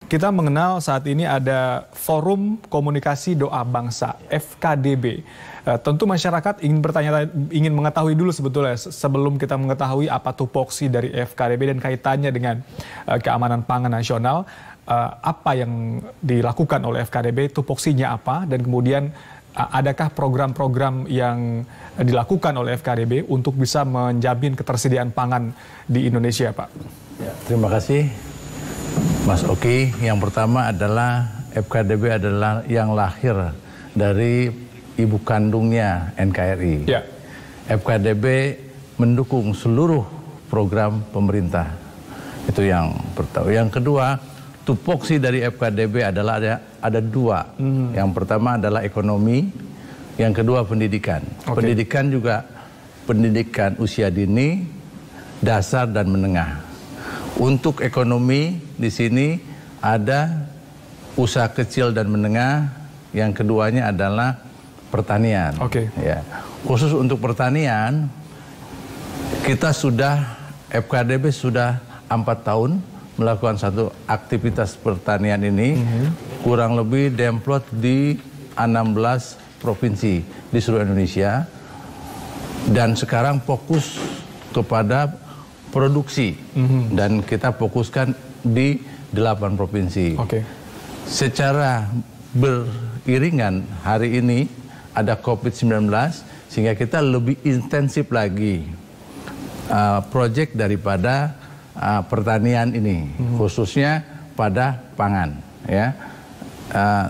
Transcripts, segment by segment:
Kita mengenal saat ini ada Forum Komunikasi Doa Bangsa, FKDB. Tentu masyarakat ingin mengetahui dulu sebetulnya sebelum kita mengetahui apa tupoksi dari FKDB dan kaitannya dengan keamanan pangan nasional, apa yang dilakukan oleh FKDB, tupoksinya apa, dan kemudian adakah program-program yang dilakukan oleh FKDB untuk bisa menjamin ketersediaan pangan di Indonesia, Pak? Ya, terima kasih. Mas Oki, yang pertama adalah FKDB adalah yang lahir dari ibu kandungnya NKRI. Ya. FKDB mendukung seluruh program pemerintah. Itu yang pertama. Yang kedua, tupoksi dari FKDB adalah ada dua. Yang pertama adalah ekonomi, yang kedua pendidikan. Pendidikan juga pendidikan usia dini, dasar dan menengah. Untuk ekonomi di sini ada usaha kecil dan menengah, yang keduanya adalah pertanian. Ya. Khusus untuk pertanian, kita FKDB sudah 4 tahun melakukan satu aktivitas pertanian ini, kurang lebih demplot di 16 provinsi di seluruh Indonesia, dan sekarang fokus kepada produksi, dan kita fokuskan di 8 provinsi. Secara beriringan hari ini ada COVID-19, sehingga kita lebih intensif lagi proyek daripada pertanian ini, khususnya pada pangan, ya.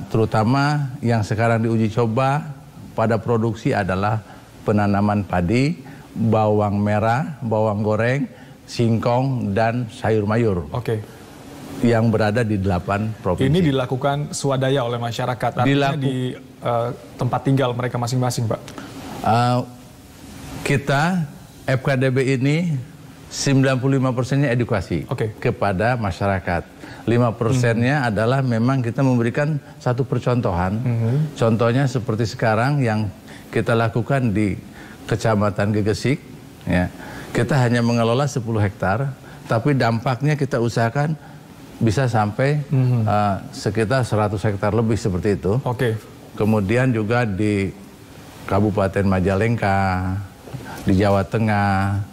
Terutama yang sekarang diuji coba pada produksi adalah penanaman padi, bawang merah, bawang goreng, singkong, dan sayur mayur. Yang berada di 8 provinsi. Ini dilakukan swadaya oleh masyarakat, artinya di tempat tinggal mereka masing-masing, Pak? Kita, FKDB ini 95%-nya edukasi kepada masyarakat. 5%-nya adalah memang kita memberikan satu percontohan. Contohnya seperti sekarang yang kita lakukan di Kecamatan Gegesik, ya. Kita hanya mengelola 10 hektar, tapi dampaknya kita usahakan bisa sampai sekitar 100 hektar lebih seperti itu. Kemudian juga di Kabupaten Majalengka, di Jawa Tengah,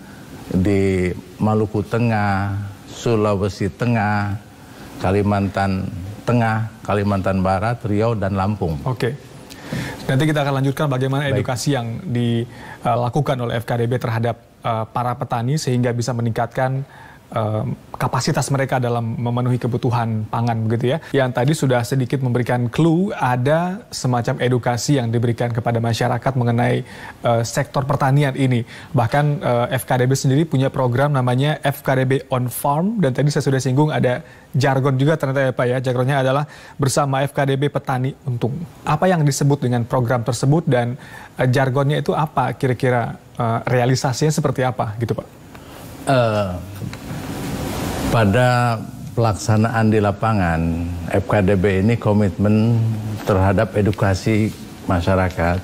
di Maluku Tengah, Sulawesi Tengah, Kalimantan Tengah, Kalimantan Barat, Riau, dan Lampung. Nanti kita akan lanjutkan bagaimana edukasi yang dilakukan oleh FKDB terhadap para petani sehingga bisa meningkatkan kapasitas mereka dalam memenuhi kebutuhan pangan, begitu ya. Yang tadi sudah sedikit memberikan clue, ada semacam edukasi yang diberikan kepada masyarakat mengenai sektor pertanian ini. Bahkan FKDB sendiri punya program namanya FKDB on Farm, dan tadi saya sudah singgung ada jargon juga ternyata ya Pak ya. Jargonnya adalah bersama FKDB Petani Untung. Apa yang disebut dengan program tersebut dan jargonnya itu apa kira-kira, realisasinya seperti apa gitu Pak? Pada pelaksanaan di lapangan, FKDB ini komitmen terhadap edukasi masyarakat,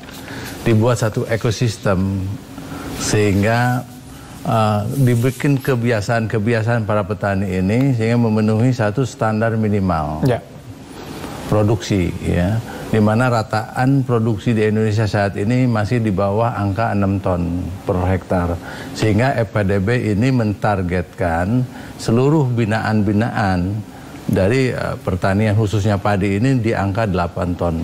dibuat satu ekosistem sehingga dibikin kebiasaan-kebiasaan para petani ini sehingga memenuhi satu standar minimal produksi, ya, di mana rataan produksi di Indonesia saat ini masih di bawah angka 6 ton per hektar, sehingga FKDB ini mentargetkan seluruh binaan-binaan dari pertanian khususnya padi ini di angka 8 ton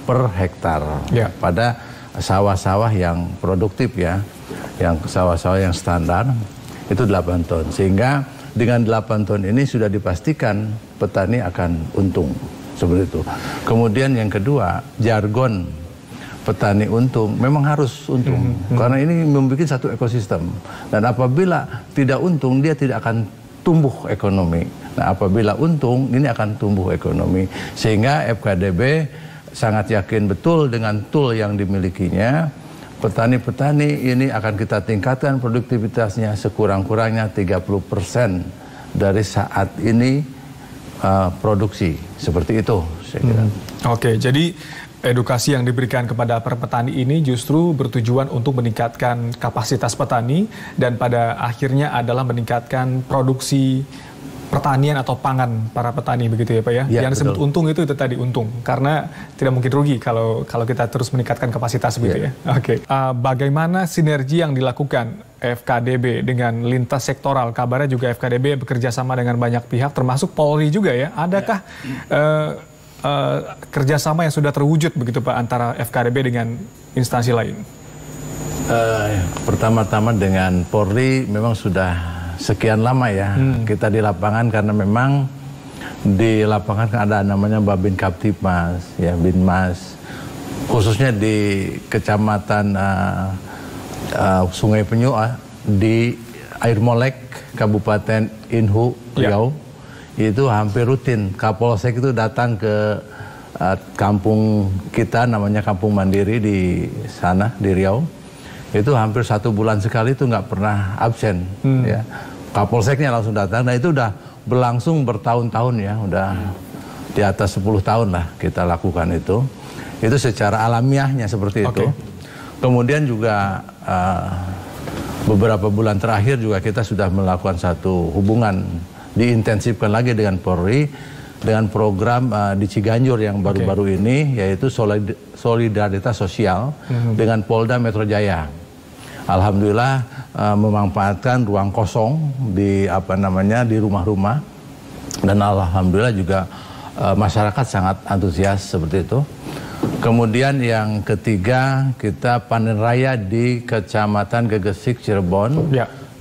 per hektar pada sawah-sawah yang produktif, ya, yang sawah-sawah yang standar itu 8 ton, sehingga dengan 8 ton ini sudah dipastikan petani akan untung. Seperti itu. Kemudian yang kedua, jargon petani untung memang harus untung, karena ini membuat satu ekosistem, dan apabila tidak untung dia tidak akan tumbuh ekonomi. Nah, apabila untung ini akan tumbuh ekonomi, sehingga FKDB sangat yakin betul dengan tool yang dimilikinya. Petani-petani ini akan kita tingkatkan produktivitasnya sekurang-kurangnya 30% dari saat ini produksi, seperti itu saya kira. Oke, jadi edukasi yang diberikan kepada para petani ini justru bertujuan untuk meningkatkan kapasitas petani dan pada akhirnya adalah meningkatkan produksi pertanian atau pangan para petani, begitu ya Pak ya? Yang disebut untung itu tadi untung, karena tidak mungkin rugi kalau kita terus meningkatkan kapasitas begitu ya. Oke. Bagaimana sinergi yang dilakukan FKDB dengan lintas sektoral? Kabarnya juga FKDB bekerja sama dengan banyak pihak, termasuk Polri juga ya. Adakah kerjasama yang sudah terwujud begitu Pak antara FKDB dengan instansi lain? Pertama-tama dengan Polri memang sudah sekian lama ya kita di lapangan, karena memang di lapangan kan ada namanya Babin Kaptipmas, ya Binmas, khususnya di Kecamatan Sungai Penyu di Air Molek, Kabupaten Inhu, Riau. Itu hampir rutin Kapolsek itu datang ke kampung kita, namanya Kampung Mandiri di sana di Riau. Itu hampir 1 bulan sekali itu nggak pernah absen. Ya. Kapolseknya langsung datang. Nah itu udah berlangsung bertahun-tahun ya, udah di atas 10 tahun lah kita lakukan itu. Itu secara alamiahnya seperti itu. Kemudian juga beberapa bulan terakhir juga kita sudah melakukan satu hubungan, diintensifkan lagi dengan Polri, dengan program di Ciganjur yang baru-baru ini, yaitu solidaritas sosial dengan Polda Metro Jaya. Alhamdulillah memanfaatkan ruang kosong di di rumah-rumah, dan alhamdulillah juga masyarakat sangat antusias seperti itu. Kemudian yang ketiga, kita panen raya di Kecamatan Gegesik, Cirebon.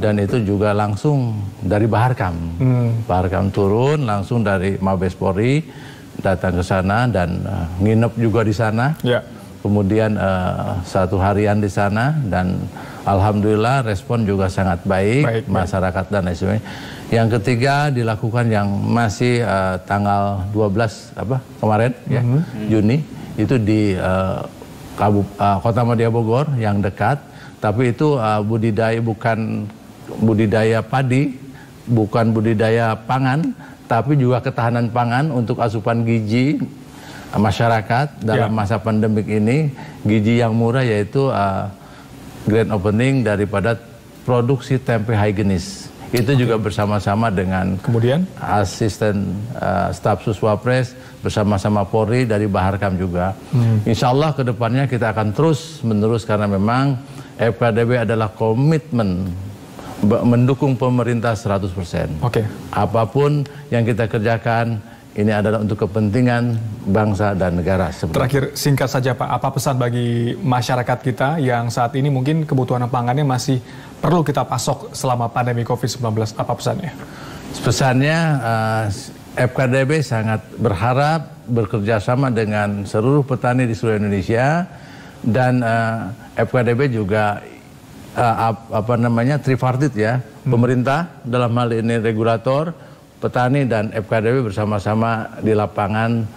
Dan itu juga langsung dari Baharkam. Baharkam turun langsung dari Mabes Polri datang ke sana dan nginep juga di sana. Kemudian 1 harian di sana, dan alhamdulillah respon juga sangat baik, masyarakat dan lain sebagainya. Yang ketiga dilakukan yang masih tanggal 12 kemarin ya, Juni, itu di Kota Madya Bogor yang dekat, tapi itu bukan budidaya padi, bukan budidaya pangan, tapi juga ketahanan pangan untuk asupan gizi masyarakat dalam masa pandemik ini. Gizi yang murah yaitu grand opening daripada produksi tempe higienis. Itu juga bersama-sama dengan kemudian asisten staf Suswapres bersama-sama Polri dari Baharkam juga. Insya Allah kedepannya kita akan terus menerus, karena memang FKDB adalah komitmen mendukung pemerintah 100%. Apapun yang kita kerjakan, ini adalah untuk kepentingan bangsa dan negara. Terakhir, singkat saja Pak, apa pesan bagi masyarakat kita yang saat ini mungkin kebutuhan pangannya masih perlu kita pasok selama pandemi COVID-19? Apa pesannya? Pesannya, FKDB sangat berharap bekerja sama dengan seluruh petani di seluruh Indonesia, dan FKDB juga tripartit ya, pemerintah dalam hal ini regulator, petani dan FKDB bersama-sama di lapangan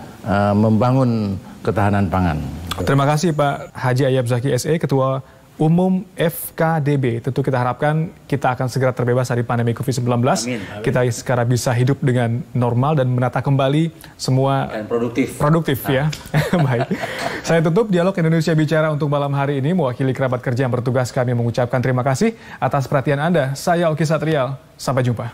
membangun ketahanan pangan. Terima kasih Pak Haji Ayab Zaki SE, Ketua Umum FKDB. Tentu kita harapkan kita akan segera terbebas dari pandemi COVID-19. Kita sekarang bisa hidup dengan normal dan menata kembali semua dan produktif ya. Baik. Saya tutup dialog Indonesia Bicara untuk malam hari ini. Mewakili kerabat kerja yang bertugas, kami mengucapkan terima kasih atas perhatian Anda. Saya Oki Satrial. Sampai jumpa.